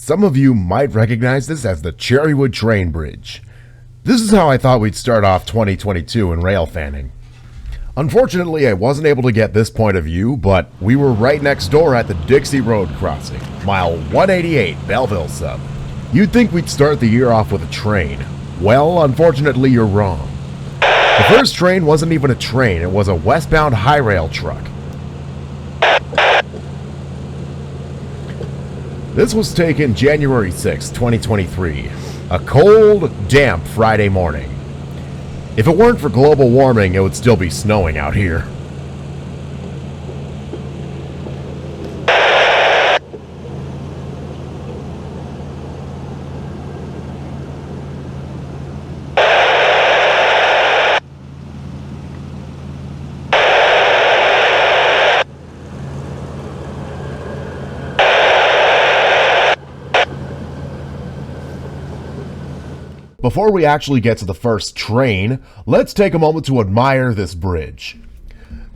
Some of you might recognize this as the Cherrywood train bridge. This is how I thought we'd start off 2022 in Railfanning. Unfortunately, I wasn't able to get this point of view, but we were right next door at the Dixie Road crossing, mile 188, Belleville sub. You'd think we'd start the year off with a train. Well, unfortunately, you're wrong. The first train wasn't even a train, it was a westbound high rail truck. This was taken January 6, 2023, a cold, damp Friday morning. If it weren't for global warming, it would still be snowing out here. Before we actually get to the first train, let's take a moment to admire this bridge.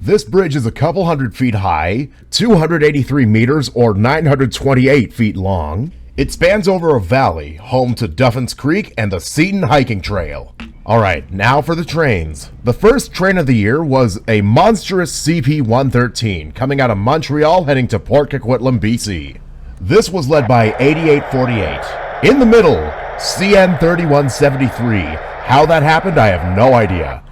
This bridge is a couple hundred feet high, 283 meters or 928 feet long. It spans over a valley, home to Duffin's Creek and the Seton hiking trail. Alright, now for the trains. The first train of the year was a monstrous CP-113 coming out of Montreal heading to Port Coquitlam, BC. This was led by 8848. In the middle, CN3173. How that happened, I have no idea.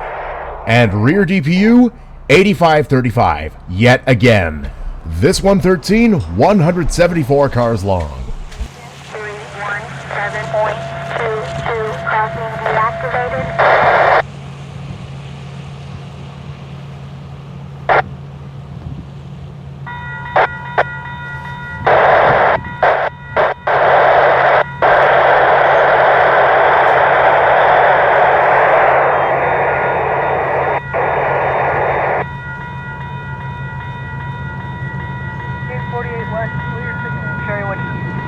And rear DPU, 8535, yet again. This 113, 174 cars long. 317.22 crossing deactivated. Cherrywood.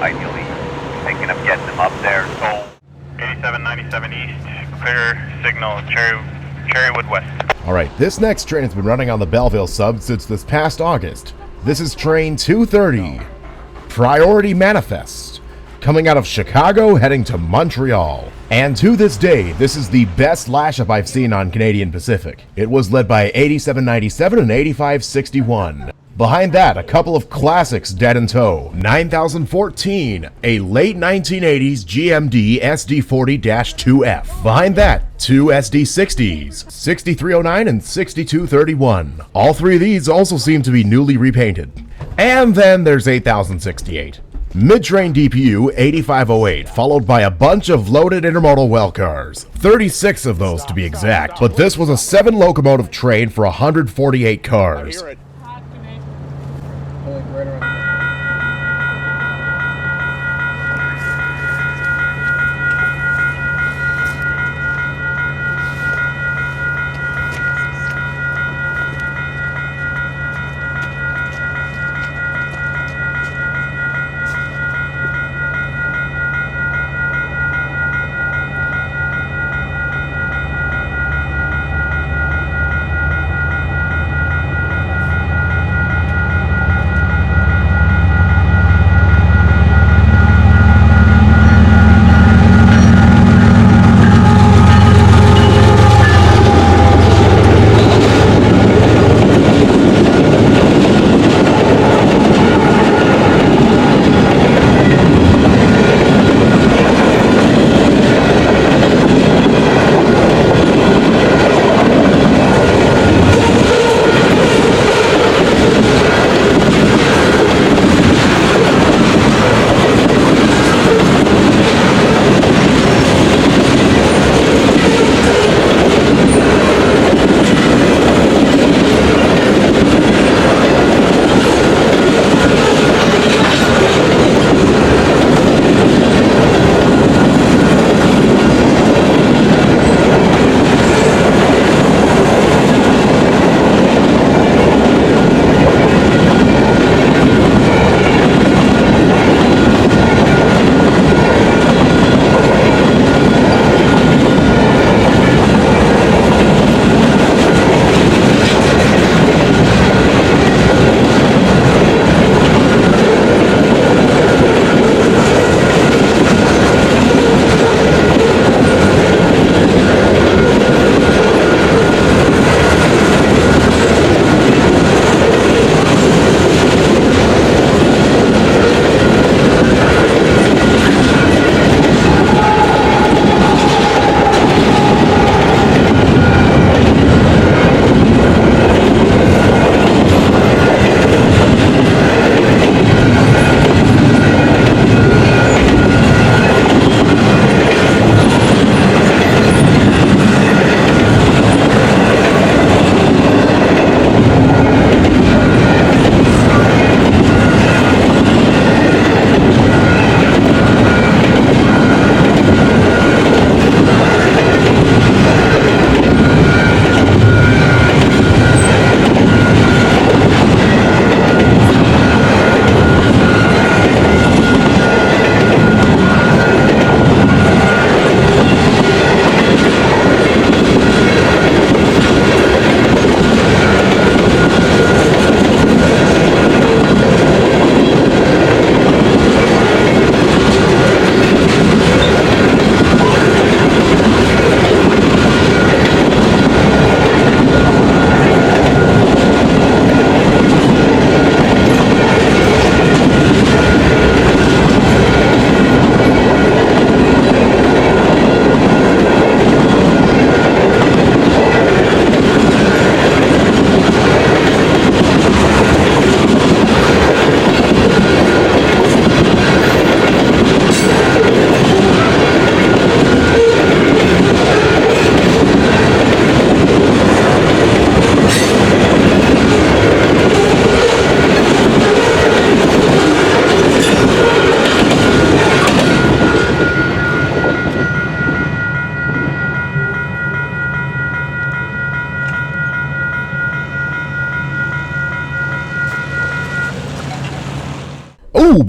ideally thinking of getting them up there. So 8797 East, clear signal, Cherrywood West. Alright, this next train has been running on the Belleville sub since this past August. This is train 230, Priority Manifest, coming out of Chicago heading to Montreal. And to this day, this is the best lash-up I've seen on Canadian Pacific. It was led by 8797 and 8561. Behind that, a couple of classics dead in tow. 9014, a late 1980s GMD SD40-2F. Behind that, two SD60s, 6309 and 6231. All three of these also seem to be newly repainted. And then there's 8068. Mid-train DPU 8508, followed by a bunch of loaded intermodal well cars. 36 of those to be exact, but this was a 7-locomotive train for 148 cars.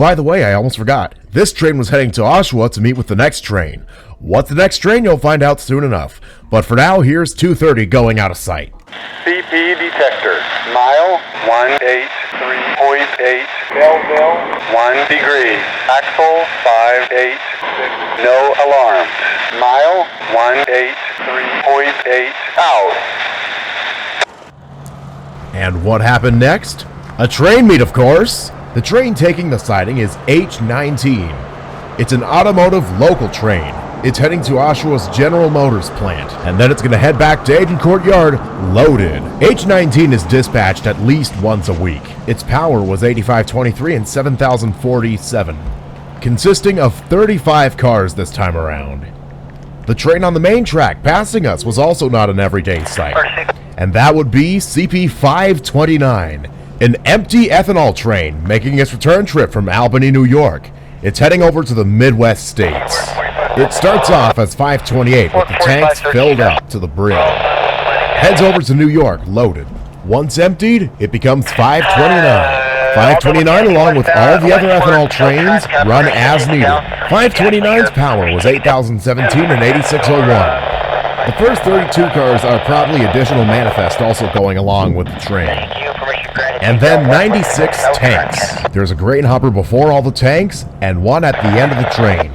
by the way, I almost forgot. This train was heading to Oshawa to meet with the next train. What's the next train? You'll find out soon enough. But for now, here's 230 going out of sight. CP detector, mile 183.8, Belleville 1 degree, axle 586, no alarm, mile 183.8, out. And what happened next? A train meet, of course. The train taking the siding is H19. It's an automotive local train. It's heading to Oshawa's General Motors plant, and then it's going to head back to Agent Courtyard loaded. H19 is dispatched at least once a week. Its power was 8523 and 7047, consisting of 35 cars this time around. The train on the main track passing us was also not an everyday sight, and that would be CP 529, an empty ethanol train making its return trip from Albany, New York. It's heading over to the Midwest states. It starts off as 528 with the tanks filled up to the brim. Heads over to New York loaded. Once emptied, it becomes 529. 529, along with all the other ethanol trains, run as needed. 529's power was 8,017 and 8601. The first 32 cars are probably additional manifest also going along with the train. And then 96 tanks. There's a grain hopper before all the tanks, and one at the end of the train.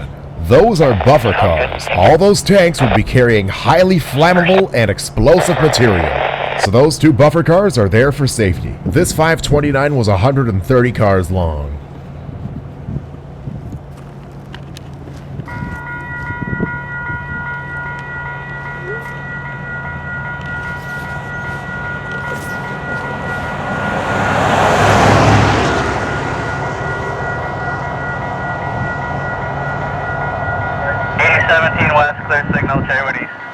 Those are buffer cars. All those tanks would be carrying highly flammable and explosive material. So those two buffer cars are there for safety. This 529 was 130 cars long. West, clear signal, Cherrywood East.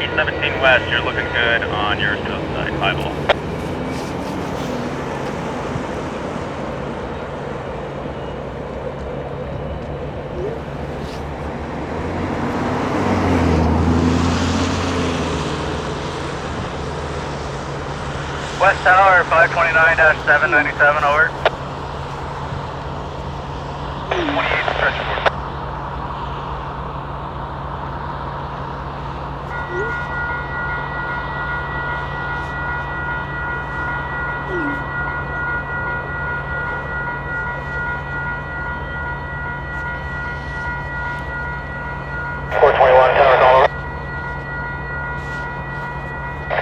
East 17 West, you're looking good on your south side, 5 below. West Tower, 529-797, over. 28 stretch report.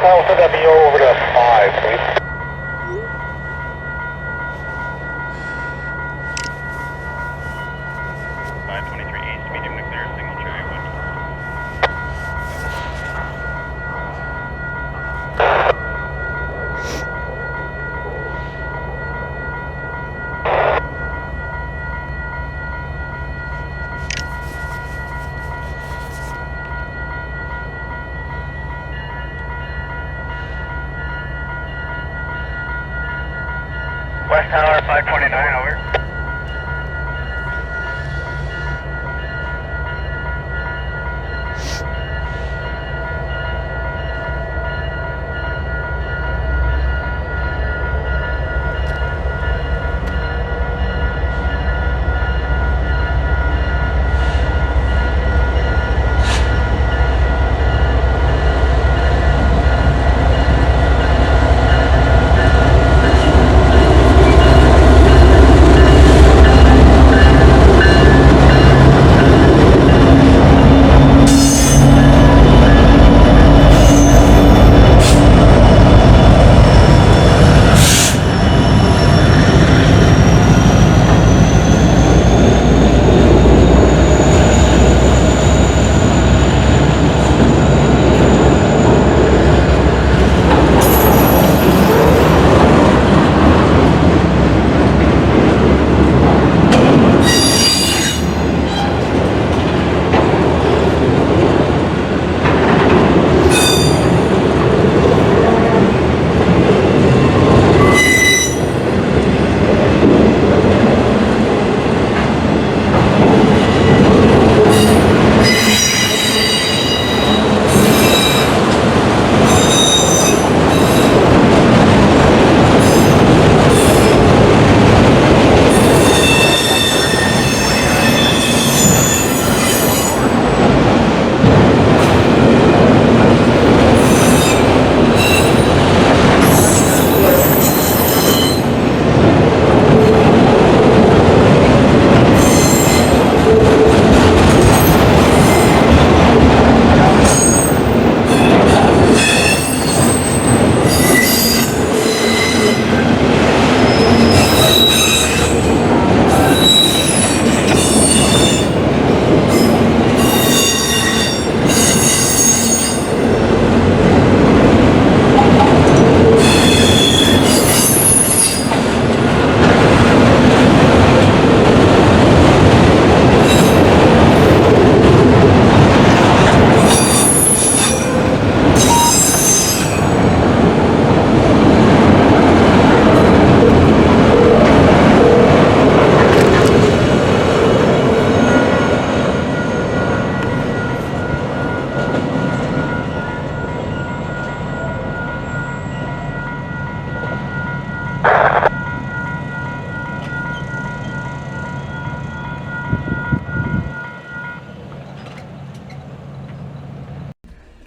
I'll send that BO over to 5, please. East, medium nuclear signal, Cherrywood. West Tower, 529, over.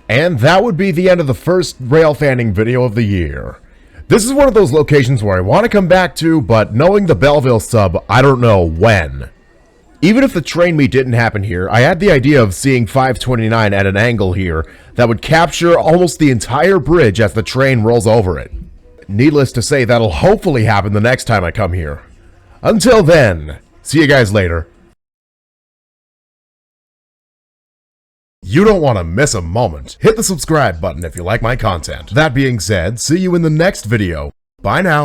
And that would be the end of the first rail fanning video of the year. This is one of those locations where I want to come back to, but knowing the Belleville sub, I don't know when. Even if the train meet didn't happen here, I had the idea of seeing 529 at an angle here that would capture almost the entire bridge as the train rolls over it. Needless to say, that'll hopefully happen the next time I come here. Until then, see you guys later. You don't want to miss a moment. Hit the subscribe button if you like my content. That being said, see you in the next video. Bye now.